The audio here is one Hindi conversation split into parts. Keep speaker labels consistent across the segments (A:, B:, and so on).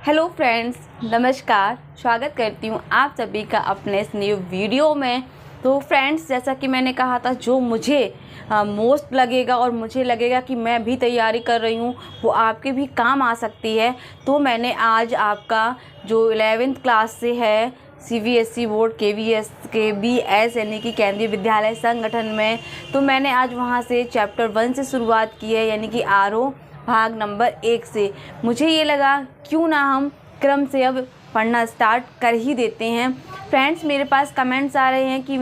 A: हेलो फ्रेंड्स, नमस्कार। स्वागत करती हूँ आप सभी का अपने इस न्यू वीडियो में। तो फ्रेंड्स, जैसा कि मैंने कहा था, जो मुझे मोस्ट लगेगा और मुझे लगेगा कि मैं भी तैयारी कर रही हूँ वो आपके भी काम आ सकती है। तो मैंने आज आपका जो 11th क्लास से है CBSE बोर्ड KBS यानी कि केंद्रीय विद्यालय संगठन में, तो मैंने आज वहाँ से चैप्टर 1 से शुरुआत की है, यानी कि RO भाग नंबर 1 से। मुझे ये लगा क्यों ना हम क्रम से अब पढ़ना स्टार्ट कर ही देते हैं। फ्रेंड्स, मेरे पास कमेंट्स आ रहे हैं कि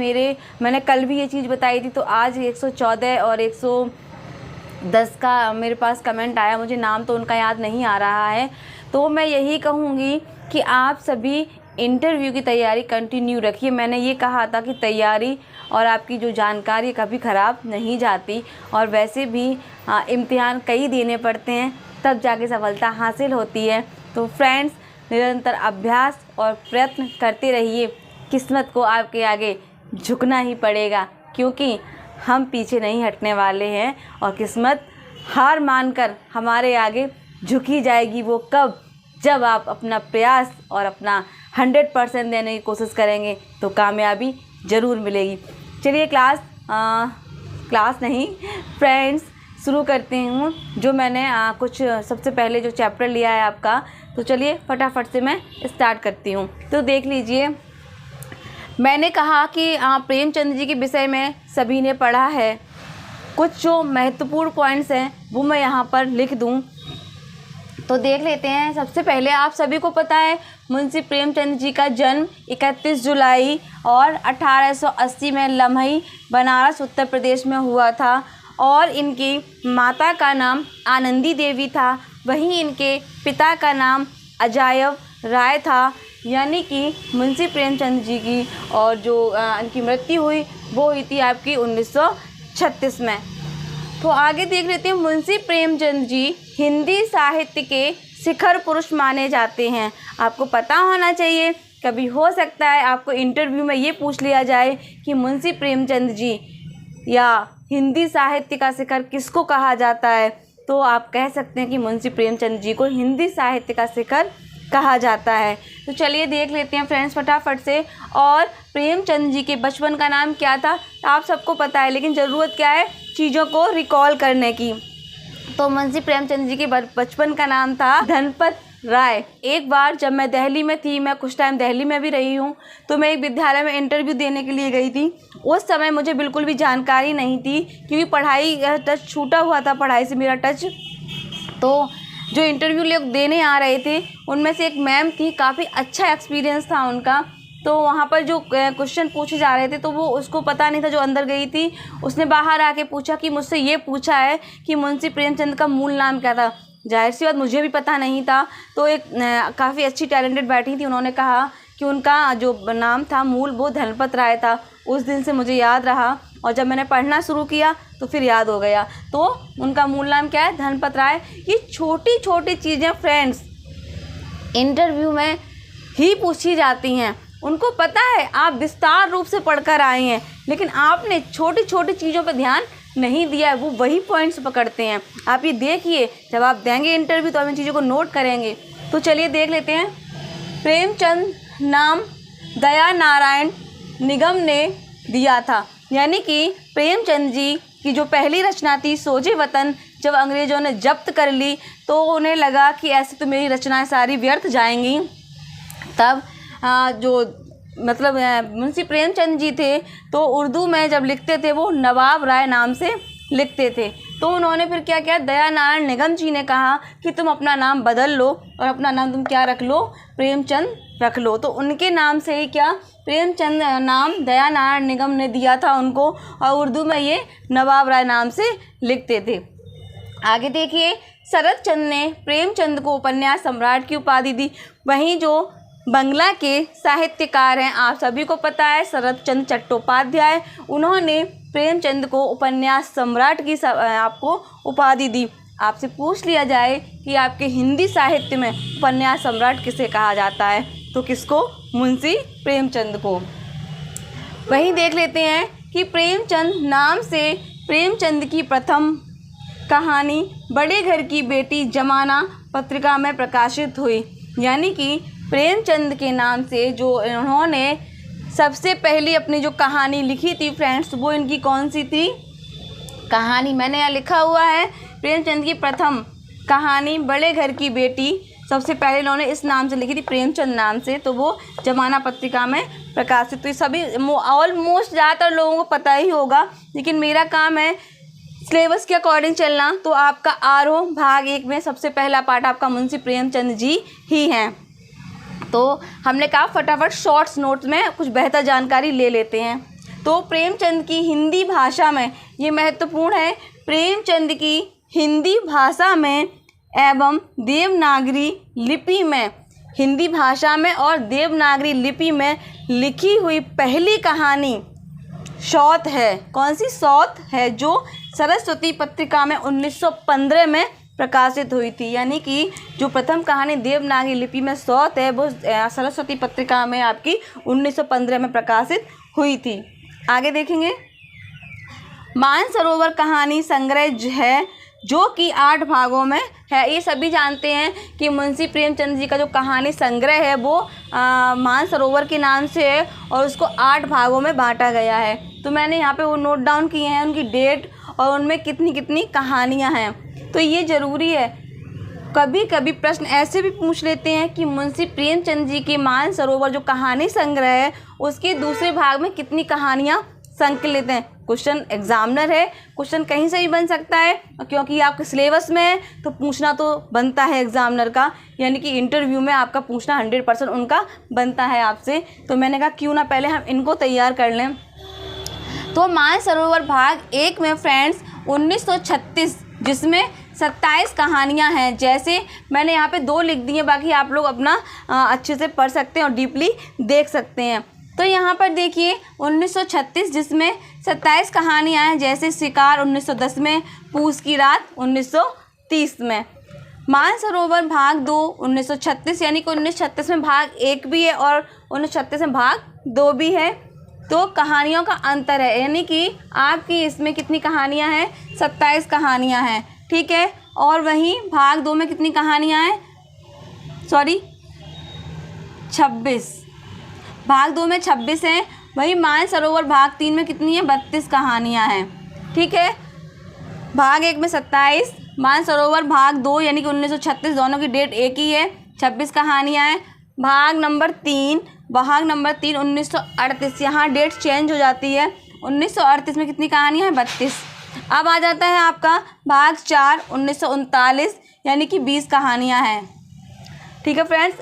A: मैंने कल भी ये चीज़ बताई थी, तो आज 114 और 110 का मेरे पास कमेंट आया। मुझे नाम तो उनका याद नहीं आ रहा है। तो मैं यही कहूँगी कि आप सभी इंटरव्यू की तैयारी कंटिन्यू रखिए। मैंने ये कहा था कि तैयारी और आपकी जो जानकारी कभी ख़राब नहीं जाती, और वैसे भी इम्तिहान कई देने पड़ते हैं, तब जाके सफलता हासिल होती है। तो फ्रेंड्स, निरंतर अभ्यास और प्रयत्न करते रहिए। किस्मत को आपके आगे झुकना ही पड़ेगा, क्योंकि हम पीछे नहीं हटने वाले हैं, और किस्मत हार मानकर हमारे आगे झुकी जाएगी। वो कब? जब आप अपना प्रयास और अपना 100% देने की कोशिश करेंगे तो कामयाबी ज़रूर मिलेगी। चलिए क्लास नहीं फ्रेंड्स, शुरू करते हूँ। जो मैंने कुछ सबसे पहले जो चैप्टर लिया है आपका, तो चलिए फटाफट से मैं स्टार्ट करती हूँ। तो देख लीजिए, मैंने कहा कि प्रेमचंद जी के विषय में सभी ने पढ़ा है। कुछ जो महत्वपूर्ण पॉइंट्स हैं वो मैं यहाँ पर लिख दूँ, तो देख लेते हैं। सबसे पहले आप सभी को पता है मुंशी प्रेमचंद जी का जन्म 31 जुलाई और 1880 में लम्हई, बनारस, उत्तर प्रदेश में हुआ था, और इनकी माता का नाम आनंदी देवी था। वहीं इनके पिता का नाम अजायब राय था। यानी कि मुंशी प्रेमचंद जी की और जो इनकी मृत्यु हुई वो हुई थी आपकी 1936 में। तो आगे देख लेते हैं। मुंशी प्रेमचंद जी हिंदी साहित्य के शिखर पुरुष माने जाते हैं। आपको पता होना चाहिए, कभी हो सकता है आपको इंटरव्यू में ये पूछ लिया जाए कि मुंशी प्रेमचंद जी या हिंदी साहित्य का शिखर किसको कहा जाता है, तो आप कह सकते हैं कि मुंशी प्रेमचंद जी को हिंदी साहित्य का शिखर कहा जाता है। तो चलिए देख लेते हैं फ्रेंड्स फटाफट से। और प्रेमचंद जी के बचपन का नाम क्या था, आप सबको पता है, लेकिन ज़रूरत क्या है, चीज़ों को रिकॉल करने की। तो मुंशी प्रेमचंद जी के बचपन का नाम था धनपत राय। एक बार जब मैं दिल्ली में थी, मैं कुछ टाइम दिल्ली में भी रही हूँ, तो मैं एक विद्यालय में इंटरव्यू देने के लिए गई थी। उस समय मुझे बिल्कुल भी जानकारी नहीं थी, क्योंकि पढ़ाई टच छूटा हुआ था, पढ़ाई से मेरा टच। तो जो इंटरव्यू लोग देने आ रहे थे उनमें से एक मैम थी, काफ़ी अच्छा एक्सपीरियंस था उनका। तो वहाँ पर जो क्वेश्चन पूछे जा रहे थे, तो वो उसको पता नहीं था, जो अंदर गई थी उसने बाहर आके पूछा कि मुझसे ये पूछा है कि मुंशी प्रेमचंद का मूल नाम क्या था। जाहिर सी बात मुझे भी पता नहीं था। तो एक काफ़ी अच्छी टैलेंटेड बैठी थी, उन्होंने कहा कि उनका जो नाम था मूल, वो धनपत राय था। उस दिन से मुझे याद रहा, और जब मैंने पढ़ना शुरू किया तो फिर याद हो गया। तो उनका मूल नाम क्या है? धनपत राय। ये छोटी छोटी चीज़ें फ्रेंड्स इंटरव्यू में ही पूछी जाती हैं। उनको पता है आप विस्तार रूप से पढ़कर आए हैं, लेकिन आपने छोटी छोटी चीज़ों पर ध्यान नहीं दिया है, वो वही पॉइंट्स पकड़ते हैं। आप ये देखिए, जब आप देंगे इंटरव्यू तो आप इन चीज़ों को नोट करेंगे। तो चलिए देख लेते हैं। प्रेमचंद नाम दया नारायण निगम ने दिया था। यानी कि प्रेमचंद जी की जो पहली रचना थी सोजे वतन, जब अंग्रेज़ों ने जब्त कर ली तो उन्हें लगा कि ऐसे तो मेरी रचनाएं सारी व्यर्थ जाएंगी। तब जो मतलब मुंशी प्रेमचंद जी थे, तो उर्दू में जब लिखते थे वो नवाब राय नाम से लिखते थे। तो उन्होंने फिर क्या किया, दया नारायण निगम जी ने कहा कि तुम अपना नाम बदल लो, और अपना नाम तुम क्या रख लो, प्रेमचंद रख लो। तो उनके नाम से ही क्या, प्रेमचंद नाम दया नारायण निगम ने दिया था उनको, और उर्दू में ये नवाब राय नाम से लिखते थे। आगे देखिए, शरद चंद्र ने प्रेमचंद को उपन्यास सम्राट की उपाधि दी। वहीं जो बंगला के साहित्यकार हैं, आप सभी को पता है, शरद चंद्र चट्टोपाध्याय, उन्होंने प्रेमचंद को उपन्यास सम्राट की आपको उपाधि दी। आपसे पूछ लिया जाए कि आपके हिंदी साहित्य में उपन्यास सम्राट किसे कहा जाता है, तो किसको? मुंशी प्रेमचंद को। वहीं देख लेते हैं कि प्रेमचंद नाम से प्रेमचंद की प्रथम कहानी बड़े घर की बेटी जमाना पत्रिका में प्रकाशित हुई। यानी कि प्रेमचंद के नाम से जो इन्होंने सबसे पहली अपनी जो कहानी लिखी थी फ्रेंड्स, वो इनकी कौन सी थी कहानी, मैंने यहाँ लिखा हुआ है प्रेमचंद की प्रथम कहानी बड़े घर की बेटी, सबसे पहले इन्होंने इस नाम से लिखी थी, प्रेमचंद नाम से, तो वो जमाना पत्रिका में प्रकाशित हुई। सभी ऑलमोस्ट ज़्यादातर लोगों को पता ही होगा, लेकिन मेरा काम है सिलेबस के अकॉर्डिंग चलना। तो आपका आरोह भाग 1 में सबसे पहला पार्ट आपका मुंशी प्रेमचंद जी ही हैं। तो हमने कहा फटाफट शॉर्ट्स नोट्स में कुछ बेहतर जानकारी ले लेते हैं। तो प्रेमचंद की हिंदी भाषा में, ये महत्वपूर्ण है, प्रेमचंद की हिंदी भाषा में एवं देवनागरी लिपि में, हिंदी भाषा में और देवनागरी लिपि में लिखी हुई पहली कहानी सौत है। कौन सी? सौत है, जो सरस्वती पत्रिका में 1915 में प्रकाशित हुई थी। यानी कि जो प्रथम कहानी देवनागरी लिपि में सौत है, वो सरस्वती पत्रिका में आपकी 1915 में प्रकाशित हुई थी। आगे देखेंगे, मानसरोवर कहानी संग्रह है, जो कि 8 भागों में है। ये सभी जानते हैं कि मुंशी प्रेमचंद जी का जो कहानी संग्रह है वो मानसरोवर के नाम से है और उसको 8 भागों में बांटा गया है। तो मैंने यहाँ पे वो नोट डाउन किए हैं, उनकी डेट और उनमें कितनी कितनी कहानियाँ हैं। तो ये ज़रूरी है। कभी कभी प्रश्न ऐसे भी पूछ लेते हैं कि मुंशी प्रेमचंद जी के मानसरोवर जो कहानी संग्रह है, उसके दूसरे भाग में कितनी कहानियाँ संकलित हैं। क्वेश्चन एग्जामिनर है, क्वेश्चन कहीं से भी बन सकता है, क्योंकि आपके सिलेबस में है तो पूछना तो बनता है एग्जामिनर का, यानी कि इंटरव्यू में आपका पूछना 100% उनका बनता है आपसे। तो मैंने कहा क्यों ना पहले हम इनको तैयार कर लें। तो मानसरोवर भाग 1 में फ्रेंड्स 1936, जिसमें 27 कहानियाँ हैं। जैसे मैंने यहाँ पे 2 लिख दी हैं, बाकी आप लोग अपना अच्छे से पढ़ सकते हैं और डीपली देख सकते हैं। तो यहाँ पर देखिए 1936, जिसमें 27 कहानियाँ हैं। जैसे शिकार 1910 में, पूस की रात 1930 में। मानसरोवर भाग 2 1936, यानी कि 1936 में भाग 1 भी है और 1936 में भाग 2 भी है। तो कहानियों का अंतर है, यानी कि आपकी इसमें कितनी कहानियाँ हैं? 27 कहानियाँ हैं, ठीक है। और वहीं भाग 2 में कितनी कहानियाँ हैं? 26। भाग 2 में 26 हैं। वहीं मानसरोवर भाग 3 में कितनी है? 32 कहानियाँ हैं, ठीक है। भाग 1 में 27, मानसरोवर भाग 2 यानी कि 1936, दोनों की डेट एक ही है, 26 कहानियाँ हैं। भाग नंबर 3 1938, यहाँ डेट चेंज हो जाती है। 1938 में कितनी कहानियाँ हैं? 32। अब आ जाता है आपका भाग 4 1939, यानी कि 20 कहानियाँ हैं, ठीक है फ्रेंड्स।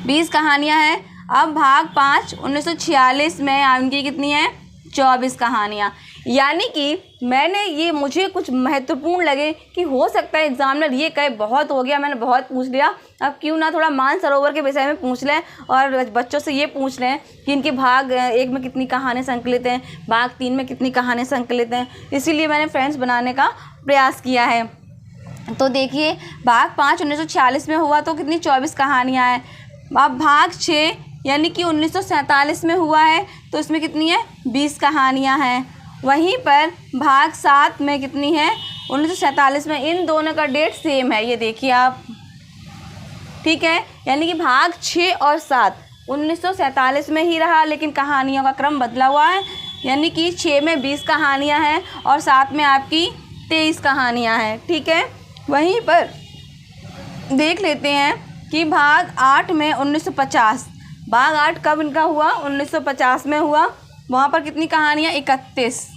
A: 20 कहानियाँ हैं। अब भाग 5 1946 में उनकी कितनी है? 24 कहानियाँ। यानी कि मुझे कुछ महत्वपूर्ण लगे कि हो सकता है एग्जामिनर ये कहे बहुत हो गया, मैंने बहुत पूछ लिया, अब क्यों ना थोड़ा मानसरोवर के विषय में पूछ लें और बच्चों से ये पूछ लें कि इनके भाग 1 में कितनी कहानियाँ संकलित हैं, भाग 3 में कितनी कहानियाँ संकलित हैं। इसीलिए मैंने फ्रेंड्स बनाने का प्रयास किया है। तो देखिए भाग 5 1946 में हुआ तो कितनी? 24 कहानियाँ हैं। अब भाग 6 यानी कि 1947 में हुआ है तो इसमें कितनी है? 20 कहानियाँ हैं। वहीं पर भाग 7 में कितनी है? 1947 में। इन दोनों का डेट सेम है, ये देखिए आप, ठीक है। यानी कि भाग 6 और 7 1947 में ही रहा, लेकिन कहानियों का क्रम बदला हुआ है। यानी कि 6 में 20 कहानियाँ हैं और 7 में आपकी 23 कहानियाँ हैं, ठीक है। वहीं पर देख लेते हैं कि भाग 8 में 1950, भाग 8 कब इनका हुआ? 1950 में हुआ। वहाँ पर कितनी कहानियाँ? 31।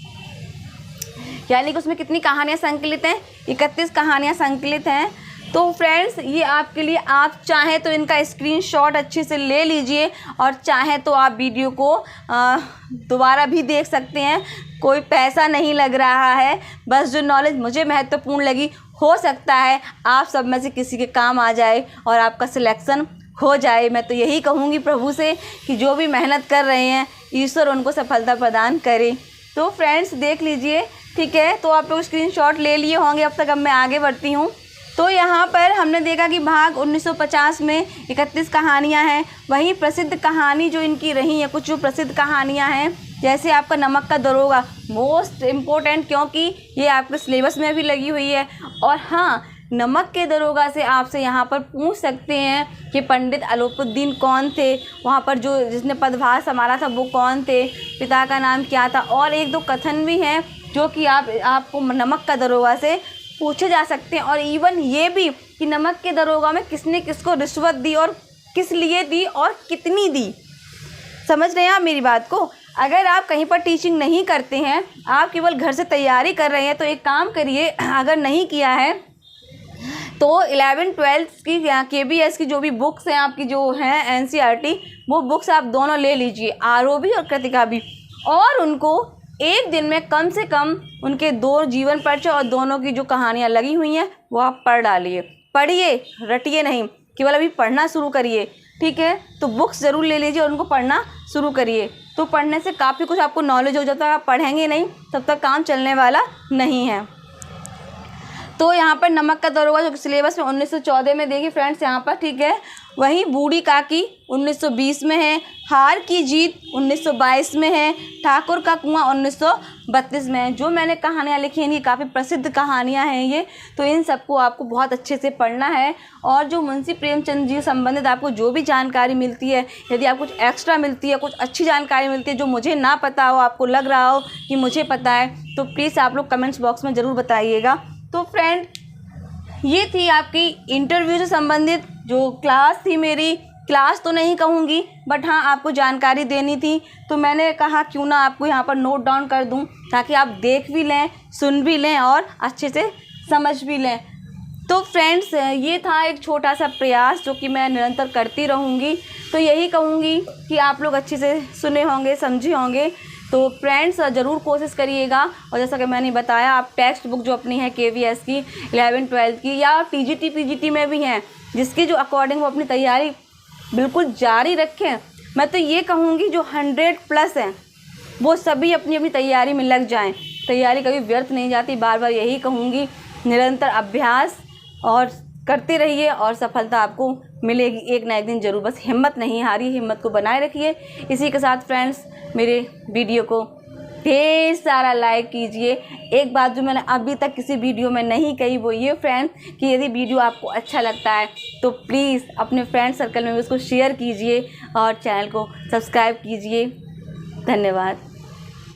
A: यानी कि उसमें कितनी कहानियाँ संकलित हैं? 31 कहानियाँ संकलित हैं। तो फ्रेंड्स ये आपके लिए, आप चाहें तो इनका स्क्रीनशॉट अच्छे से ले लीजिए और चाहें तो आप वीडियो को दोबारा भी देख सकते हैं। कोई पैसा नहीं लग रहा है, बस जो नॉलेज मुझे महत्वपूर्ण लगी, हो सकता है आप सब में से किसी के काम आ जाए और आपका सिलेक्शन हो जाए। मैं तो यही कहूँगी प्रभु से कि जो भी मेहनत कर रहे हैं ईश्वर उनको सफलता प्रदान करे। तो फ्रेंड्स देख लीजिए, ठीक है। तो आप लोग स्क्रीनशॉट ले लिए होंगे अब तक। अब मैं आगे बढ़ती हूँ। तो यहाँ पर हमने देखा कि भाग 1950 में 31 कहानियाँ हैं। वहीं प्रसिद्ध कहानी जो इनकी रही है, कुछ जो प्रसिद्ध कहानियाँ हैं, जैसे आपका नमक का दरोगा, मोस्ट इम्पोर्टेंट, क्योंकि ये आपके सिलेबस में भी लगी हुई है। और हाँ, नमक के दरोगा से आपसे यहाँ पर पूछ सकते हैं कि पंडित अलोपुद्दीन कौन थे, वहाँ पर जो जिसने पदभार संभाला था वो कौन थे, पिता का नाम क्या था। और एक दो कथन भी हैं जो कि आपको नमक का दरोगा से पूछे जा सकते हैं। और इवन ये भी कि नमक के दरोगा में किसने किसको रिश्वत दी और किस लिए दी और कितनी दी। समझ रहे हैं आप मेरी बात को। अगर आप कहीं पर टीचिंग नहीं करते हैं, आप केवल घर से तैयारी कर रहे हैं, तो एक काम करिए, अगर नहीं किया है तो 11th-12th की KBS की जो भी बुक्स हैं आपकी जो हैं NCERT, वो बुक्स आप दोनों ले लीजिए, आरोही और कृतिका भी, और उनको एक दिन में कम से कम उनके 2 जीवन परिचय और दोनों की जो कहानियाँ लगी हुई हैं वो आप पढ़ डालिए। पढ़िए, रटिए नहीं, केवल अभी पढ़ना शुरू करिए, ठीक है। तो बुक्स ज़रूर ले लीजिए और उनको पढ़ना शुरू करिए। तो पढ़ने से काफ़ी कुछ आपको नॉलेज हो जाता है। आप पढ़ेंगे नहीं तब तक काम चलने वाला नहीं है। तो यहाँ पर नमक का दरोगा जो सिलेबस में 1914 में देखिए फ्रेंड्स यहाँ पर, ठीक है। वहीं बूढ़ी काकी 1920 में है, हार की जीत 1922 में है, ठाकुर का कुआं 1932 में है। जो मैंने कहानियाँ लिखी हैं ये काफ़ी प्रसिद्ध कहानियाँ हैं ये, तो इन सबको आपको बहुत अच्छे से पढ़ना है। और जो मुंशी प्रेमचंद जी से संबंधित आपको जो भी जानकारी मिलती है, यदि आप कुछ एक्स्ट्रा मिलती है, कुछ अच्छी जानकारी मिलती है जो मुझे ना पता हो, आपको लग रहा हो कि मुझे पता है, तो प्लीज़ आप लोग कमेंट्स बॉक्स में ज़रूर बताइएगा। तो फ्रेंड, ये थी आपकी इंटरव्यू से संबंधित जो क्लास थी मेरी। क्लास तो नहीं कहूँगी, बट हाँ आपको जानकारी देनी थी, तो मैंने कहा क्यों ना आपको यहाँ पर नोट डाउन कर दूँ, ताकि आप देख भी लें, सुन भी लें और अच्छे से समझ भी लें। तो फ्रेंड्स, ये था एक छोटा सा प्रयास जो कि मैं निरंतर करती रहूँगी। तो यही कहूँगी कि आप लोग अच्छे से सुने होंगे, समझे होंगे। तो फ्रेंड्स, ज़रूर कोशिश करिएगा। और जैसा कि मैंने बताया, आप टेक्स्ट बुक जो अपनी है KVS की 11th-12th की या TGT PGT में भी हैं, जिसकी जो अकॉर्डिंग वो अपनी तैयारी बिल्कुल जारी रखें। मैं तो ये कहूँगी जो 100+ हैं वो सभी अपनी अपनी तैयारी में लग जाएं। तैयारी कभी व्यर्थ नहीं जाती। बार बार यही कहूँगी, निरंतर अभ्यास और करते रहिए और सफलता आपको मिलेगी एक ना एक दिन ज़रूर। बस हिम्मत नहीं हारिए, हिम्मत को बनाए रखिए। इसी के साथ फ्रेंड्स, मेरे वीडियो को ढेर सारा लाइक कीजिए। एक बात जो मैंने अभी तक किसी वीडियो में नहीं कही वो ये फ्रेंड्स, कि यदि वीडियो आपको अच्छा लगता है तो प्लीज़ अपने फ्रेंड सर्कल में उसको शेयर कीजिए और चैनल को सब्सक्राइब कीजिए। धन्यवाद।